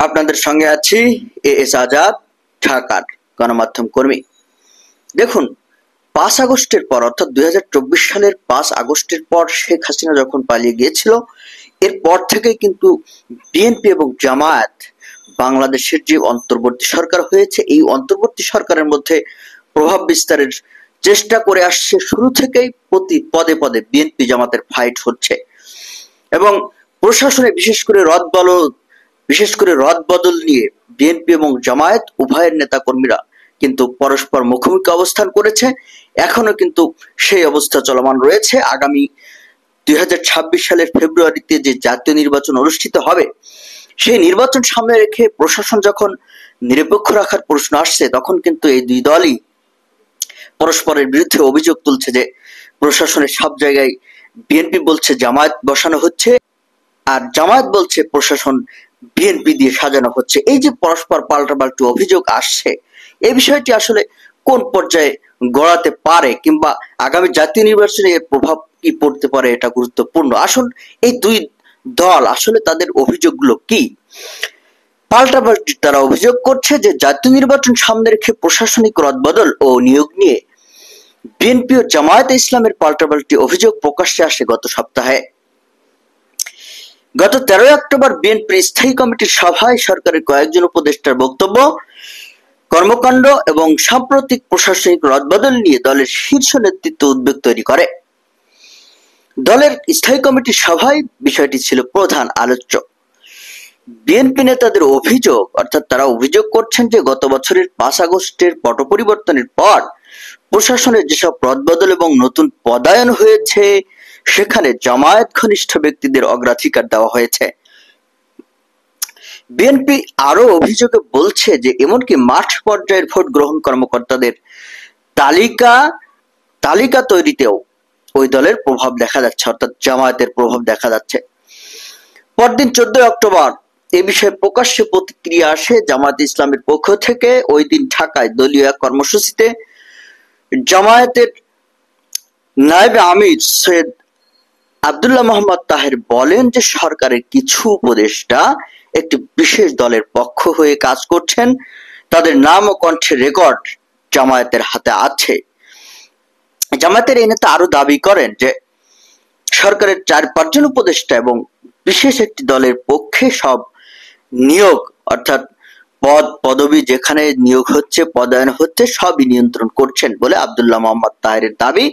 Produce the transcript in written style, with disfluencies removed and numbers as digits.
আপনাদের সঙ্গে আছি এএস আজাদ, ঢাকার গণমাধ্যম কর্মী। দেখুন, 5 আগস্টের পর অর্থাৎ 2024 সালের 5 আগস্টের পর শেখ হাসিনা যখন পালিয়ে গিয়েছিল, এরপর থেকেই কিন্তু বিএনপি এবং জামায়াত বাংলাদেশের যে অন্তর্বর্তী সরকার হয়েছে, এই অন্তর্বর্তী সরকারের মধ্যে প্রভাব বিস্তারের চেষ্টা করে আসছে। শুরু থেকেই প্রতি পদে পদে বিএনপি জামাতের ফাইট হচ্ছে এবং প্রশাসনে বিশেষ করে রদবদল নিয়ে বিএনপি এবং জামায়াত উভয়ের নেতাকর্মীরা কিন্তু পরস্পর মুখোমুখি অবস্থান করেছে। এখনো কিন্তু সেই অবস্থা চলমান রয়েছে। আগামী 2026 সালের ফেব্রুয়ারিতে যে জাতীয় নির্বাচন অনুষ্ঠিত হবে, সেই নির্বাচন সামনে রেখে প্রশাসন যখন নিরপেক্ষ রাখার প্রশ্ন আসছে, তখন কিন্তু এই দুই দলই পরস্পরের বিরুদ্ধে অভিযোগ তুলছে যে প্রশাসনের সব জায়গায় বিএনপি বলছে জামায়াত বসানো হচ্ছে, আর জামায়াত বলছে প্রশাসন বিএনপি দিয়ে সাজানো হচ্ছে। এই যে পরস্পর পাল্টাপাল্টি অভিযোগ আসছে, এই বিষয়টি আসলে কোন পর্যায়ে গড়াতে পারে কিংবা আগামী জাতীয় নির্বাচনে এর প্রভাব কি পড়তে পারে, এটা গুরুত্বপূর্ণ। আসুন, এই দুই দল আসলে তাদের অভিযোগগুলো কি। পাল্টাপাল্টি তারা অভিযোগ করছে যে জাতীয় নির্বাচন সামনে রেখে প্রশাসনিক রদবদল ও নিয়োগ নিয়ে বিএনপি ও জামায়াতে ইসলামের পাল্টাপাল্টি অভিযোগ প্রকাশ্যে আসে গত সপ্তাহে। গত 13 অক্টোবর বিএনপির স্থায়ী কমিটির সভায় সরকারের কয়েকজন উপদেষ্টার বক্তব্য, কর্মকাণ্ড এবং সাম্প্রতিক প্রশাসনিক রদবদল নিয়ে দলের শীর্ষ নেতৃত্ব উদ্বেগ তৈরি করে। দলের স্থায়ী কমিটির সভায় বিষয়টি ছিল প্রধান আলোচ্য। বিএনপি নেতাদের অভিযোগ, অর্থাৎ তারা অভিযোগ করছেন যে গত বছরের 5 আগস্টের পট পরিবর্তনের পর প্রশাসনের যেসব রদবদল এবং নতুন পদায়ন হয়েছে, সেখানে জামায়াত ঘনিষ্ঠ ব্যক্তিদের অগ্রাধিকার দেওয়া হয়েছে। বিএনপি আরো অভিযোগে বলছে যে এমনকি মাঠ পর্যায়ের ভোট গ্রহণ কর্মকর্তাদের তালিকা তৈরিতেও ওই দলের প্রভাব দেখা যাচ্ছে, অর্থাৎ জামায়াতের প্রভাব দেখা যাচ্ছে। পরদিন 14 অক্টোবর এ বিষয়ে প্রকাশ্যে প্রতিক্রিয়া আসে জামায়াত ইসলামের পক্ষ থেকে। ওই দিন ঢাকায় দলীয় এক কর্মসূচিতে জামায়াতের নায়েবে আমির সৈয়দ আব্দুল্লাহ মোহাম্মদ তাহের বলেন যে সরকারের কিছু উপদেষ্টা একটি বিশেষ দলের পক্ষ হয়ে কাজ করছেন, তাদের নাম ও কণ্ঠের রেকর্ড জামায়াতের হাতে আছে। জামায়াতের এই নেতা আরো দাবি করেন যে সরকারের 4-5 জন উপদেষ্টা এবং বিশেষ একটি দলের পক্ষে সব নিয়োগ, অর্থাৎ পদবি যেখানে নিয়োগ হচ্ছে, পদায়ন হচ্ছে, সবই নিয়ন্ত্রণ করছেন বলে আব্দুল্লাহ মোহাম্মদ তাহেরের দাবি।